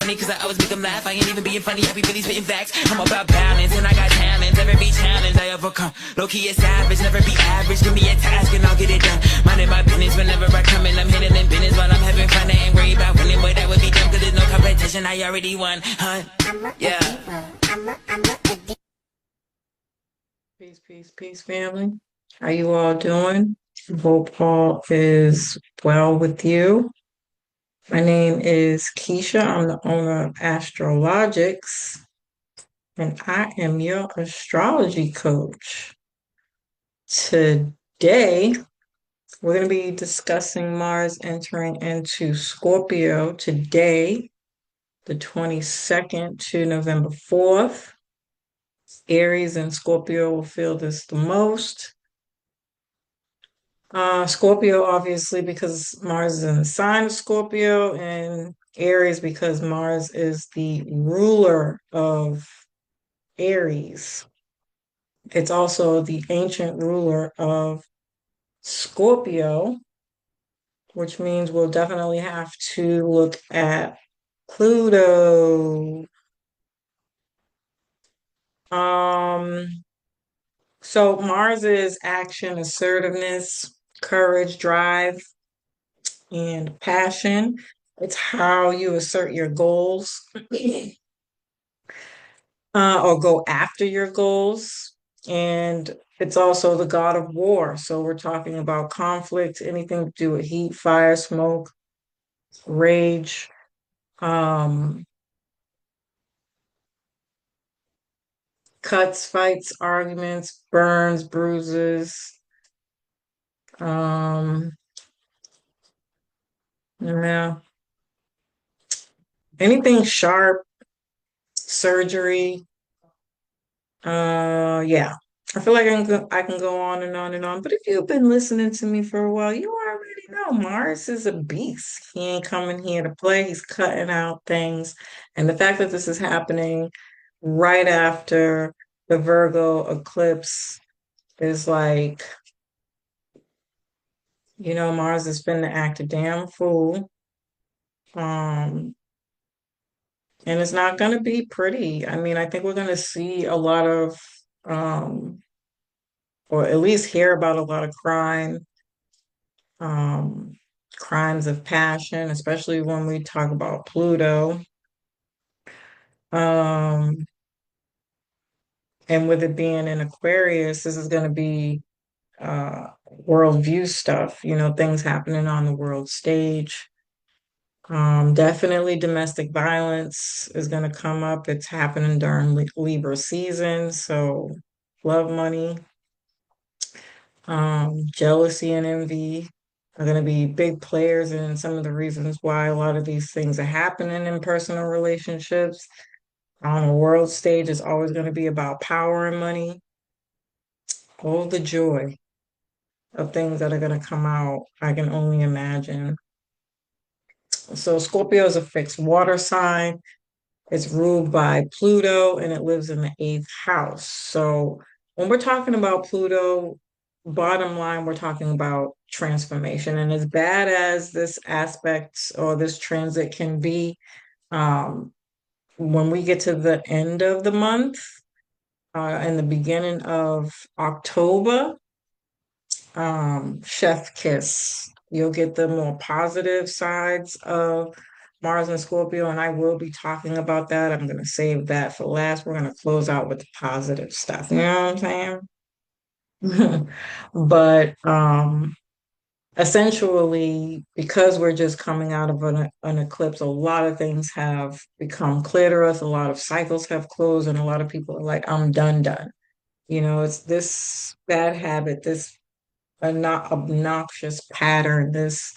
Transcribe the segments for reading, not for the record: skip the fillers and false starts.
funny, cause I always make them laugh. I ain't even being funny, I be really spitting facts. I'm about balance, and I got talent. Every challenge I overcome. Low-key is savage, never be average. Give me a task and I'll get it done. Minding my business whenever I come in. I'm hitting in business while I'm having fun. I ain't worried about winning, but that would be dumb, cause there's no competition. I already won, huh? Yeah. Peace, peace, peace, family. How you all doing? Hope all is well with you. My name is Keisha. I'm the owner of Astrologiks, and I am your astrology coach. Today, we're going to be discussing Mars entering into Scorpio today, the 22nd to November 4th. Aries and Scorpio will feel this the most. Scorpio, obviously, because Mars is in the sign of Scorpio, and Aries because Mars is the ruler of Aries. It's also the ancient ruler of Scorpio, which means we'll definitely have to look at Pluto. Um, so Mars is action, assertiveness, courage, drive, and passion. It's how you assert your goals or go after your goals. And it's also the god of war. So we're talking about conflict, anything to do with heat, fire, smoke, rage, um, cuts, fights, arguments, burns, bruises. Um, yeah, anything sharp, surgery. Yeah. I feel like I can go on and on and on, but if you've been listening to me for a while, you already know Mars is a beast. He ain't coming here to play. He's cutting out things. And the fact that this is happening right after the Virgo eclipse is like, Mars has been to act a damn fool. Um, and it's not going to be pretty. I mean, I think we're going to see a lot of, um, or at least hear about a lot of um, crimes of passion, especially when we talk about Pluto. Um, and with it being in Aquarius, this is going to be worldview stuff, things happening on the world stage. Definitely domestic violence is going to come up. It's happening during Libra season. So, love money, jealousy, and envy are going to be big players in some of the reasons why a lot of these things are happening in personal relationships. On a world stage, it's always going to be about power and money. All the joy of things that are going to come out, I can only imagine. So, Scorpio is a fixed water sign. It's ruled by Pluto and it lives in the eighth house. So when we're talking about Pluto, bottom line, we're talking about transformation. And as bad as this aspect or this transit can be, um, when we get to the end of the month, and the beginning of October, chef kiss. You'll get the more positive sides of Mars and Scorpio, and I will be talking about that. I'm going to save that for last. We're going to close out with the positive stuff. You know what I'm saying? But essentially, because we're just coming out of an eclipse, a lot of things have become clear to us. A lot of cycles have closed, and a lot of people are like, I'm done, done. It's this bad habit, this a not obnoxious pattern, this,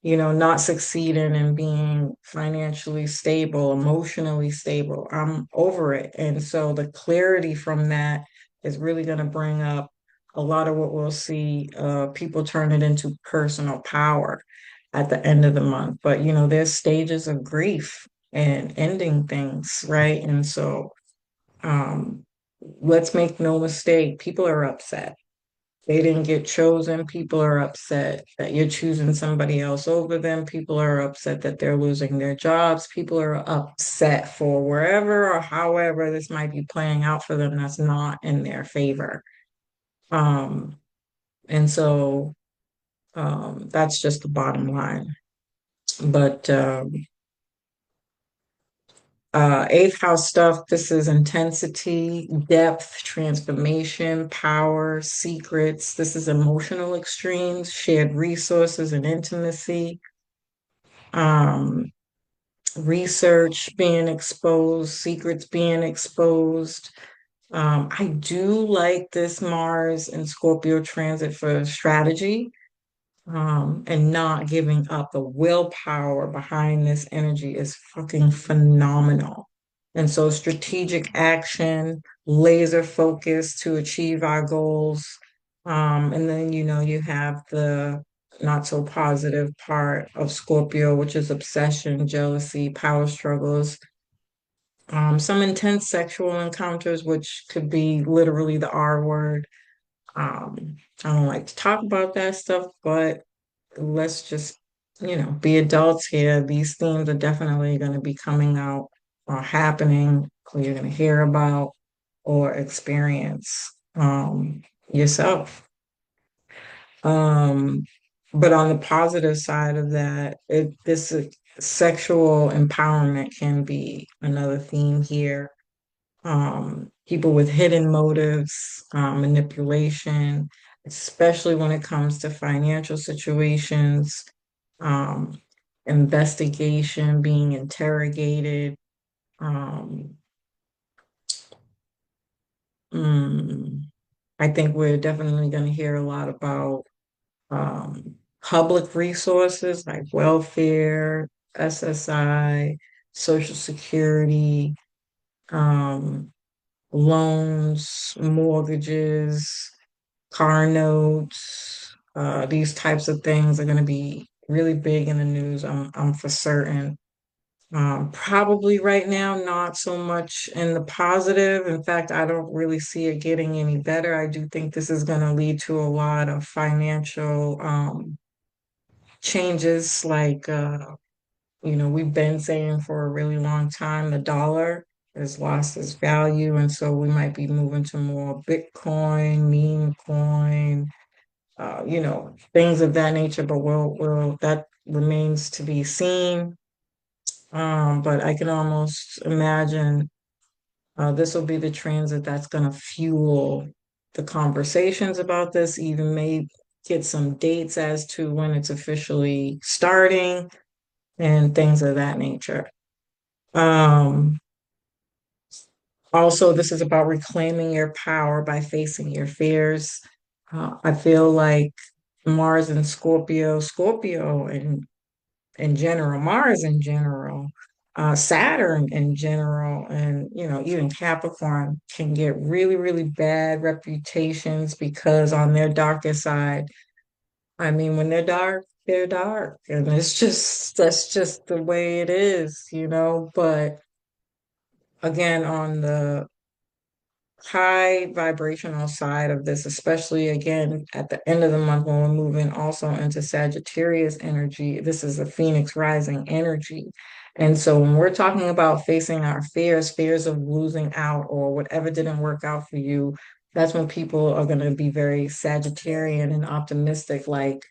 not succeeding and being financially stable, emotionally stable. I'm over it. And so the clarity from that is really going to bring up a lot of what we'll see people turn it into personal power at the end of the month. But, there's stages of grief and ending things, right? And so um, let's make no mistake, people are upset. they didn't get chosen. People are upset that you're choosing somebody else over them. People are upset that they're losing their jobs. People are upset for wherever or however this might be playing out for them that's not in their favor. Um, and so that's just the bottom line. But eighth house stuff, this is intensity, depth, transformation, power, secrets. This is emotional extremes, shared resources and intimacy, um, research being exposed, secrets being exposed. I do like this Mars and Scorpio transit for strategy, and not giving up. The willpower behind this energy is fucking phenomenal. And so strategic action, laser focus to achieve our goals. And then, you have the not so positive part of Scorpio, which is obsession, jealousy, power struggles, some intense sexual encounters, which could be literally the R word. I don't like to talk about that stuff, but let's just, be adults here. These themes are definitely going to be coming out or happening, or you're going to hear about or experience yourself. Um, but on the positive side of that, this sexual empowerment can be another theme here. People with hidden motives, manipulation, especially when it comes to financial situations, um, investigation, being interrogated. Um, mm, I think we're definitely going to hear a lot about public resources like welfare, SSI, Social Security, um, loans, mortgages, car notes. These types of things are going to be really big in the news. I'm for certain. Probably right now, not so much in the positive. In fact, I don't really see it getting any better. I do think this is going to lead to a lot of financial changes. Like, we've been saying for a really long time, the dollar has lost its value. And so we might be moving to more Bitcoin, meme coin, things of that nature. But that remains to be seen. But I can almost imagine this will be the transit that's going to fuel the conversations about this, even may get some dates as to when it's officially starting and things of that nature. Um, Also, this is about reclaiming your power by facing your fears. I feel like Mars and Scorpio in general, Mars in general, Saturn in general, and even Capricorn can get really, really bad reputations because on their darker side, I mean, when they're dark, and that's just the way it is. But again, on the high vibrational side of this, especially again at the end of the month when we're moving also into Sagittarius energy. This is a Phoenix rising energy. And so when we're talking about facing our fears of losing out or whatever didn't work out for you, that's when people are going to be very Sagittarian and optimistic, like,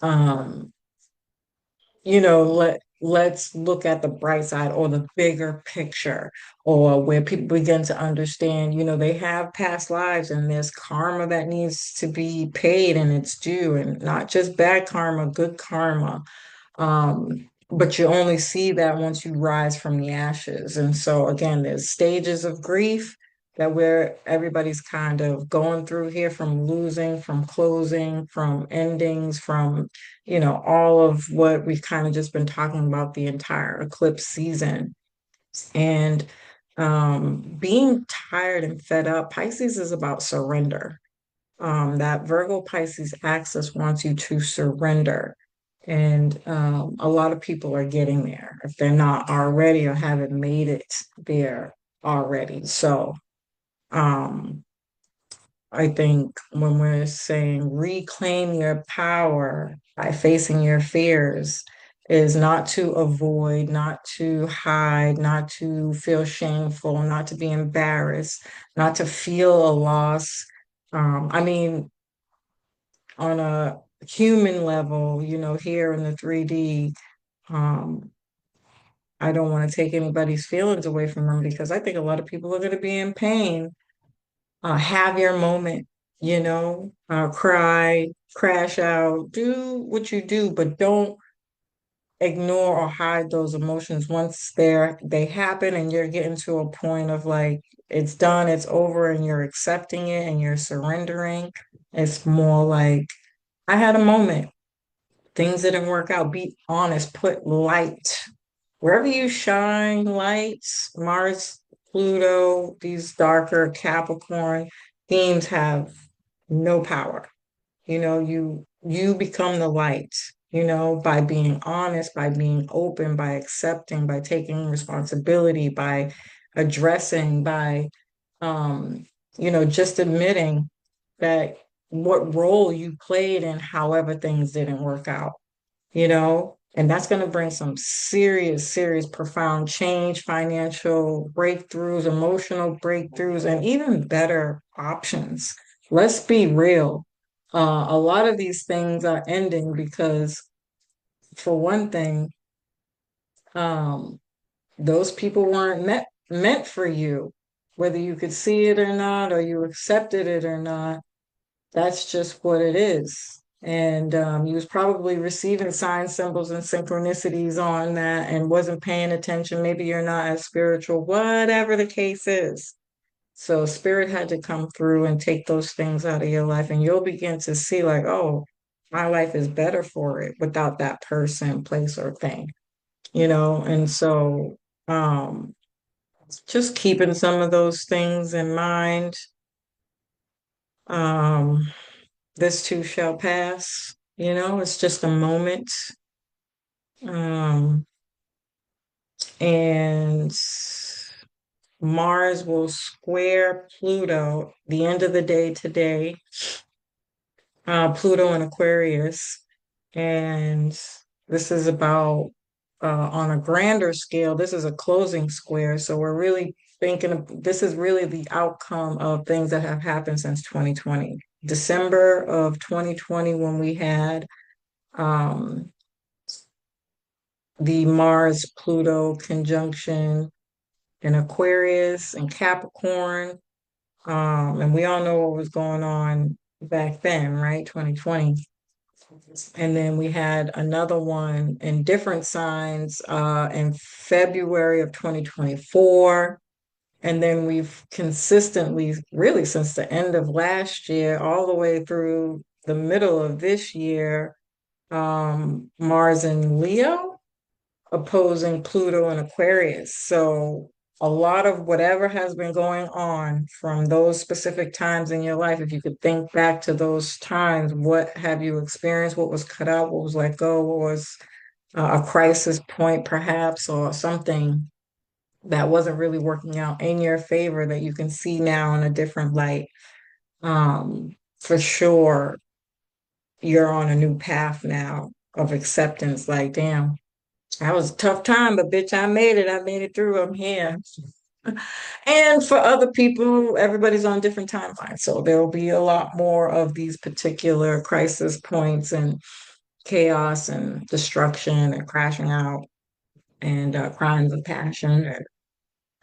um, let's look at the bright side or the bigger picture, or where people begin to understand, they have past lives and there's karma that needs to be paid and it's due, and not just bad karma, good karma. But you only see that once you rise from the ashes. And so again, there's stages of grief that where everybody's kind of going through here, from losing, from closing, from endings, from, all of what we've kind of just been talking about the entire eclipse season. And being tired and fed up, Pisces is about surrender. That Virgo Pisces axis wants you to surrender. And a lot of people are getting there if they're not already or haven't made it there already. So, um, I think when we're saying reclaim your power by facing your fears, is not to avoid, not to hide, not to feel shameful, not to be embarrassed, not to feel a loss. I mean, on a human level, here in the 3D, um, I don't want to take anybody's feelings away from them because I think a lot of people are going to be in pain. Have your moment, cry, crash out, do what you do, but don't ignore or hide those emotions once they happen and you're getting to a point of like it's done, it's over, and you're accepting it and you're surrendering. It's more like I had a moment. Things didn't work out. Be honest, put light. Wherever you shine, lights, Mars, Pluto, these darker Capricorn themes have no power. You become the light, by being honest, by being open, by accepting, by taking responsibility, by addressing, by just admitting that what role you played in however things didn't work out, and that's going to bring some serious, serious, profound change, financial breakthroughs, emotional breakthroughs, and even better options. Let's be real. A lot of these things are ending because, for one thing, um, those people weren't meant for you, whether you could see it or not, or you accepted it or not. That's just what it is. And he was probably receiving sign symbols and synchronicities on that and wasn't paying attention. Maybe you're not as spiritual, whatever the case is. So spirit had to come through and take those things out of your life, and you'll begin to see like, oh, my life is better for it without that person, place, or thing, And so just keeping some of those things in mind. Um, this too shall pass. It's just a moment. Um, and Mars will square Pluto the end of the day today, Pluto in Aquarius. And this is about, on a grander scale, this is a closing square. So we're really thinking this is really the outcome of things that have happened since 2020. December of 2020, when we had um, the Mars Pluto conjunction in Aquarius and Capricorn. And we all know what was going on back then, right? 2020. And then we had another one in different signs in February of 2024. And then we've consistently, really since the end of last year, all the way through the middle of this year, Mars in Leo opposing Pluto and Aquarius. So a lot of whatever has been going on from those specific times in your life, if you could think back to those times, what have you experienced? What was cut out? What was let go? What was a crisis point, perhaps, or something that wasn't really working out in your favor that you can see now in a different light? For sure, you're on a new path now of acceptance. Like, damn, that was a tough time, but bitch, I made it. I made it through. I'm here. And for other people, everybody's on different timelines. So there'll be a lot more of these particular crisis points and chaos and destruction and crashing out and crimes of passion and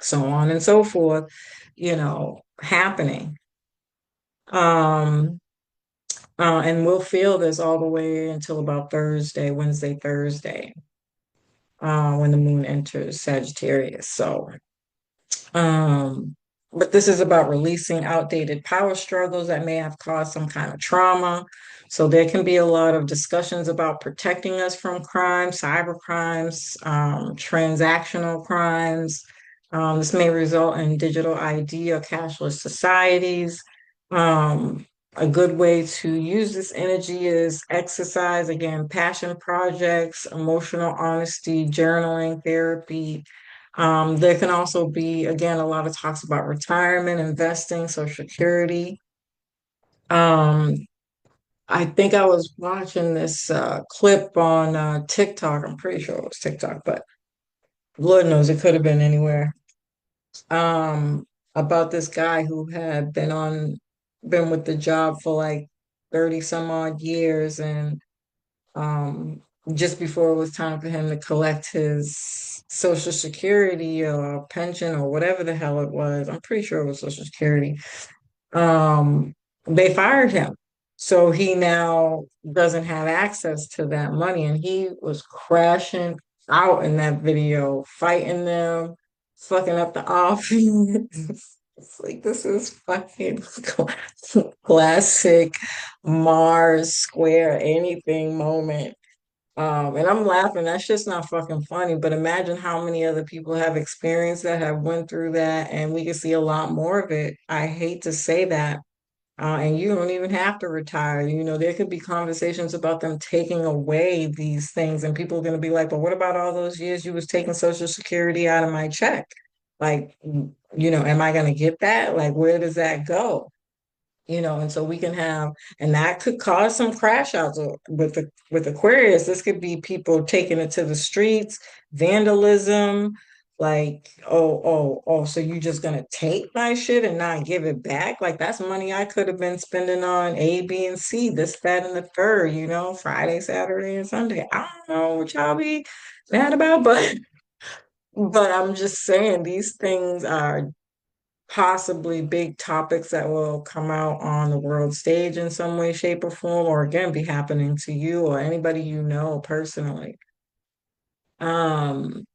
so on and so forth, happening. Um, and we'll feel this all the way until about Wednesday, Thursday, when the moon enters Sagittarius. So Um, but this is about releasing outdated power struggles that may have caused some kind of trauma. So there can be a lot of discussions about protecting us from crime, cyber crimes, transactional crimes. This may result in digital ID or cashless societies. Um, a good way to use this energy is exercise, again, passion projects, emotional honesty, journaling, therapy. There can also be, again, a lot of talks about retirement, investing, Social Security. Um, I think I was watching this clip on TikTok. I'm pretty sure it was TikTok, but Lord knows it could have been anywhere. Um, about this guy who had been with the job for like 30 some odd years, and um, just before it was time for him to collect his Social Security or pension or whatever the hell it was. I'm pretty sure it was Social Security. um, they fired him. So he now doesn't have access to that money. And he was crashing out in that video, fighting them, fucking up the office. It's like this is fucking classic Mars Square anything moment. And I'm laughing. That's just not fucking funny. But imagine how many other people have experienced that, have went through that, and we can see a lot more of it. I hate to say that. And you don't even have to retire. You know, there could be conversations about them taking away these things, and people are going to be like, "But what about all those years you was taking Social Security out of my check? Like, am I going to get that? Like, where does that go?" And so we can have, and that could cause some crash outs with Aquarius. This could be people taking it to the streets, vandalism, like, oh, so you just gonna take my shit and not give it back? Like that's money I could have been spending on A, B, and C, this, that, and the third, Friday, Saturday, and Sunday. I don't know what y'all be mad about, but I'm just saying these things are possibly big topics that will come out on the world stage in some way, shape, or form, or again, be happening to you or anybody you know personally. Um,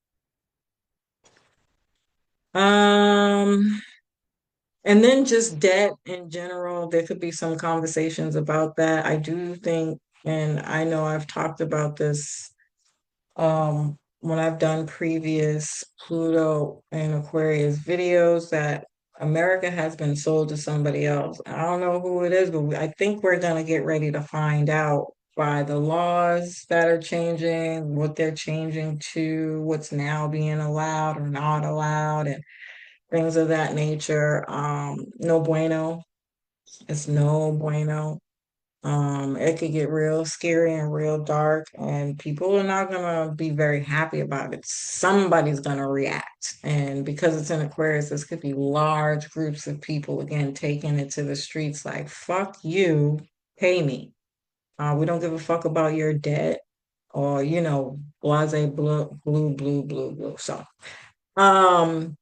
um, and then just debt in general, there could be some conversations about that. I do think, and I know I've talked about this when I've done previous Pluto and Aquarius videos, that America has been sold to somebody else. I don't know who it is, but I think we're going to get ready to find out by the laws that are changing, what they're changing to, what's now being allowed or not allowed, and things of that nature. No bueno. It's no bueno. It could get real scary and real dark, and people are not gonna be very happy about it. Somebody's gonna react. And because it's in Aquarius, this could be large groups of people again taking it to the streets like, fuck you, pay me. We don't give a fuck about your debt or, blase blue. So um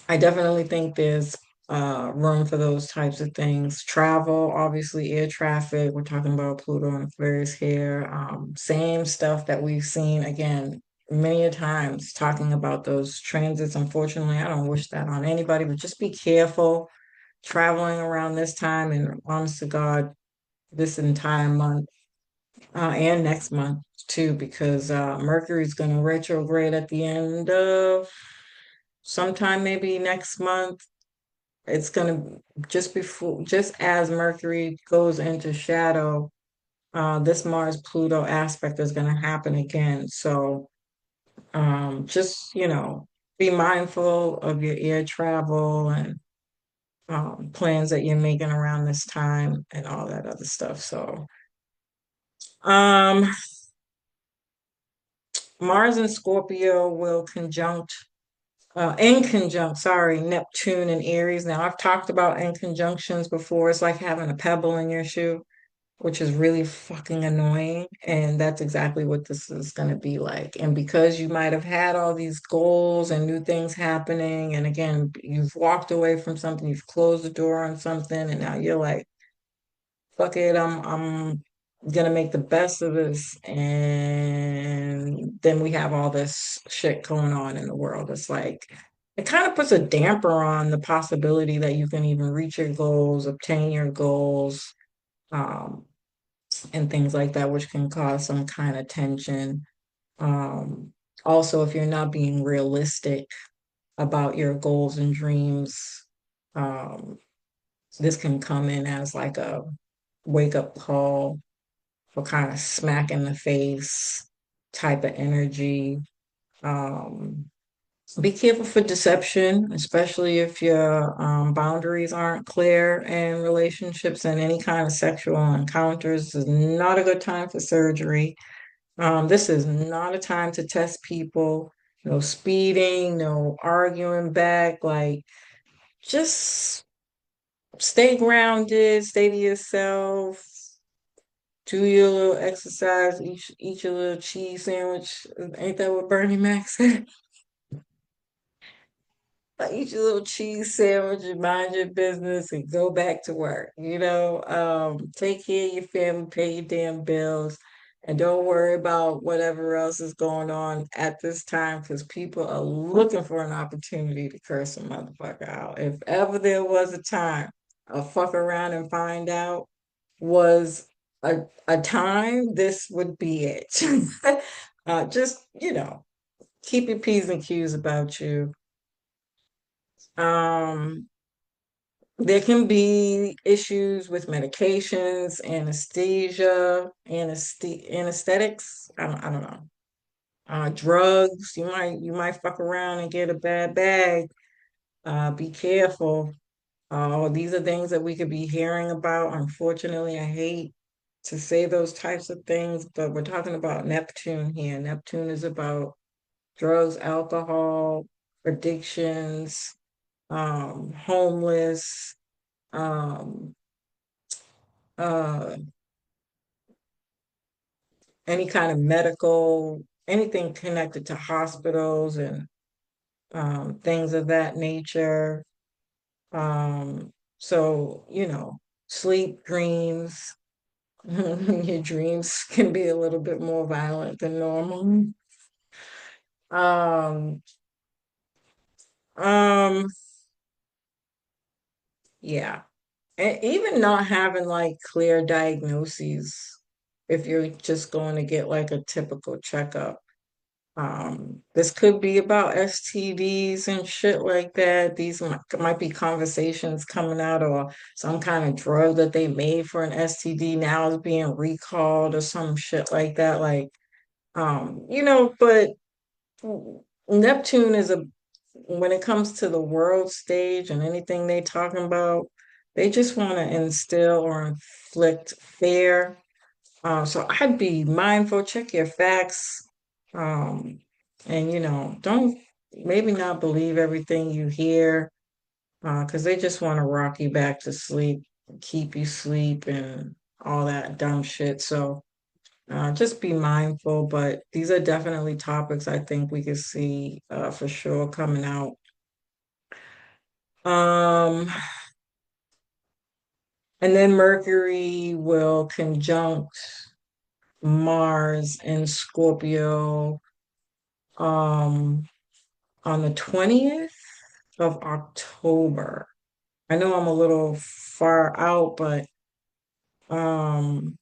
I definitely think there's room for those types of things. Travel, obviously, air traffic. We're talking about Pluto and Aquarius here. Same stuff that we've seen again many a times talking about those transits. Unfortunately, I don't wish that on anybody, but just be careful traveling around this time and honest to God, this entire month and next month too, because Mercury's going to retrograde at the end of sometime maybe next month. It's gonna just as Mercury goes into shadow, this Mars Pluto aspect is gonna happen again. So just be mindful of your air travel and plans that you're making around this time and all that other stuff. So um Mars and Scorpio will sorry, Neptune and Aries. Now, I've talked about in conjunctions before. It's like having a pebble in your shoe, which is really fucking annoying. And that's exactly what this is going to be like. And because you might have had all these goals and new things happening, and again, you've walked away from something, you've closed the door on something, and now you're like, fuck it, I'm gonna make the best of this. And then we have all this shit going on in the world. It's like it kind of puts a damper on the possibility that you can even reach your goals, obtain your goals, um, and things like that, which can cause some kind of tension. Um, Also, if you're not being realistic about your goals and dreams, um, this can come in as like a wake up call for kind of smack in the face type of energy. Um, Be careful for deception, especially if your boundaries aren't clear in relationships and any kind of sexual encounters. This is not a good time for surgery. This is not a time to test people. No speeding, no arguing back. Like, just stay grounded, stay to yourself, do your little exercise, eat your little cheese sandwich. Ain't that what Bernie Mac said? Like, eat your little cheese sandwich and mind your business and go back to work. Take care of your family, pay your damn bills, and don't worry about whatever else is going on at this time because people are looking for an opportunity to curse a motherfucker out. If ever there was a time, a fuck around and find out was a time, this would be it. Just, keep your P's and Q's about you. Um, there can be issues with medications, anesthesia, anesthetics. I don't know. Drugs. You might fuck around and get a bad bag. Be careful. These are things that we could be hearing about. Unfortunately, I hate to say those types of things, but we're talking about Neptune here. Neptune is about drugs, alcohol, addictions, homeless, um, uh, any kind of medical, anything connected to hospitals and things of that nature. So, sleep, dreams, your dreams can be a little bit more violent than normal. Um, um, yeah. And even not having like clear diagnoses, if you're just going to get like a typical checkup. This could be about STDs and shit like that. These might be conversations coming out, or some kind of drug that they made for an STD now is being recalled or some shit like that. Like, but Neptune is when it comes to the world stage and anything they talking about, they just want to instill or inflict fear. So I'd be mindful, check your facts, um, and don't maybe not believe everything you hear, because they just want to rock you back to sleep, keep you sleep, and all that dumb shit. So just be mindful, but these are definitely topics I think we could see for sure coming out. Um, and then Mercury will conjunct Mars in Scorpio um on the 20th of October. I know I'm a little far out, but um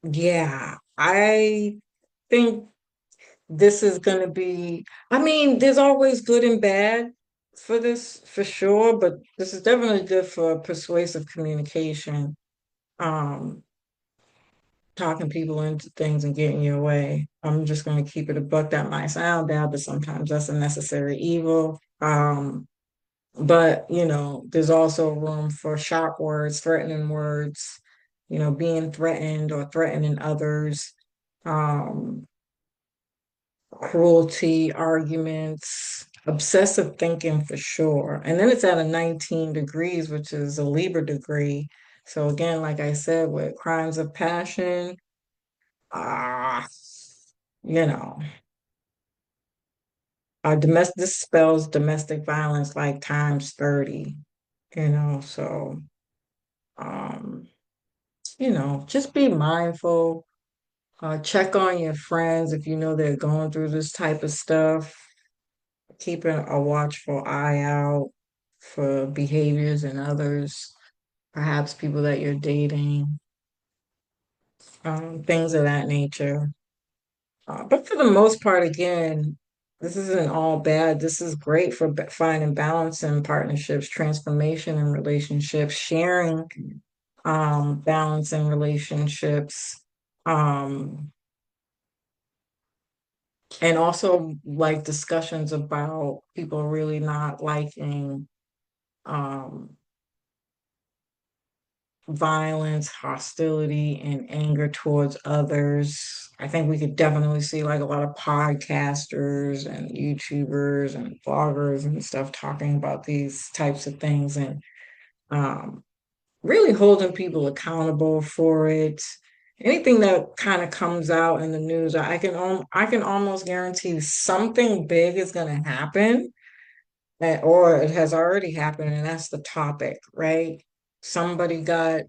yeah, I think this is going to be, I mean, there's always good and bad for this for sure, but this is definitely good for persuasive communication. Um, Talking people into things and getting your way. I'm just going to keep it a buck. That might sound bad, but sometimes that's a necessary evil. But there's also room for sharp words, threatening words, being threatened or threatening others. Um, Cruelty, arguments, obsessive thinking for sure. And then it's at a 19 degrees, which is a Libra degree. So again, like I said, with crimes of passion, ah, you know, this spells domestic violence like times 30, so um, just be mindful. Check on your friends if you know they're going through this type of stuff. Keeping a watchful eye out for behaviors in others, perhaps people that you're dating, things of that nature. But for the most part, again, this isn't all bad. This is great for finding balance in partnerships, transformation in relationships, sharing balance in relationships. Um, And also like discussions about people really not liking um violence, hostility, and anger towards others. I think we could definitely see like a lot of podcasters and YouTubers and bloggers and stuff talking about these types of things and um, really holding people accountable for it. Anything that kind of comes out in the news, I can almost guarantee something big is going to happen, or it has already happened, and that's the topic, right? Somebody got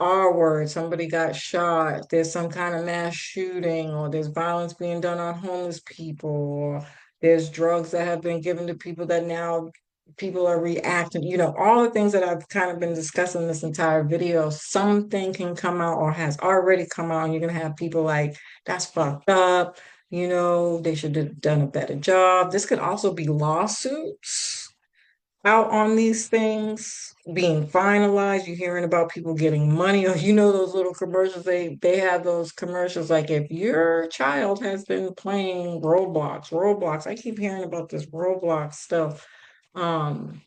R word, somebody got shot, there's some kind of mass shooting, or there's violence being done on homeless people, or there's drugs that have been given to people that now people are reacting, all the things that I've kind of been discussing this entire video, something can come out or has already come out, and you're gonna have people like, that's fucked up, they should have done a better job. This could also be lawsuits out on these things being finalized. You're hearing about people getting money, or those little commercials. They have those commercials like if your child has been playing Roblox. I keep hearing about this Roblox stuff. Um,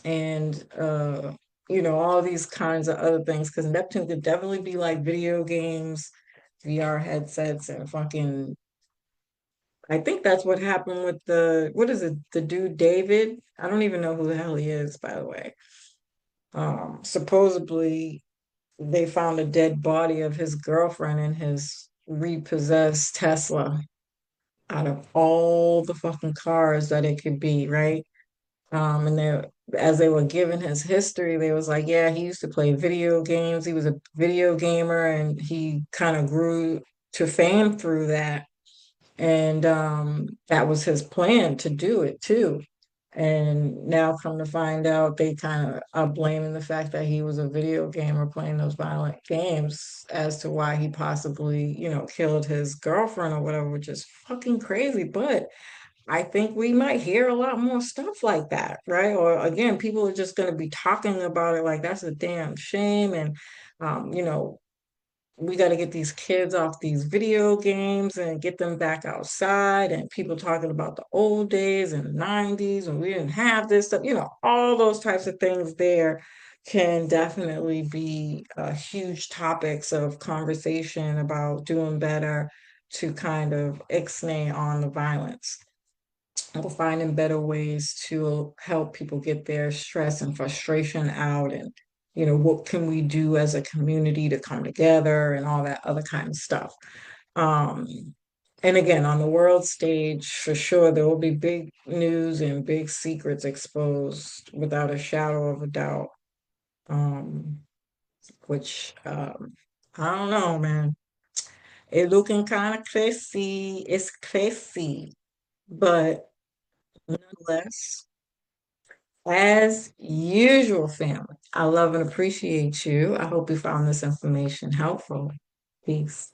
and all these kinds of other things because Neptune could definitely be like video games, VR headsets, and fucking I think that's what happened with what is it, the dude David? I don't even know who the hell he is, by the way. Supposedly they found a dead body of his girlfriend in his repossessed Tesla out of all the fucking cars that it could be, right? And as they were giving his history, they was like, yeah, he used to play video games. He was a video gamer and he kind of grew to fame through that. And that was his plan to do it too. And now come to find out, they kind of are blaming the fact that he was a video gamer playing those violent games as to why he possibly, killed his girlfriend or whatever, which is fucking crazy. But I think we might hear a lot more stuff like that, right? Or again, people are just going to be talking about it like that's a damn shame. And, we got to get these kids off these video games and get them back outside. And people talking about the old days and the 90s and we didn't have this stuff, all those types of things there can definitely be huge topics of conversation about doing better to kind of ixnay on the violence or finding better ways to help people get their stress and frustration out and what can we do as a community to come together and all that other kind of stuff. um and again, on the world stage, for sure, there will be big news and big secrets exposed without a shadow of a doubt. um which I don't know, man. It looking kind of crazy. It's crazy, but nonetheless, as usual, family, I love and appreciate you. I hope you found this information helpful. Peace.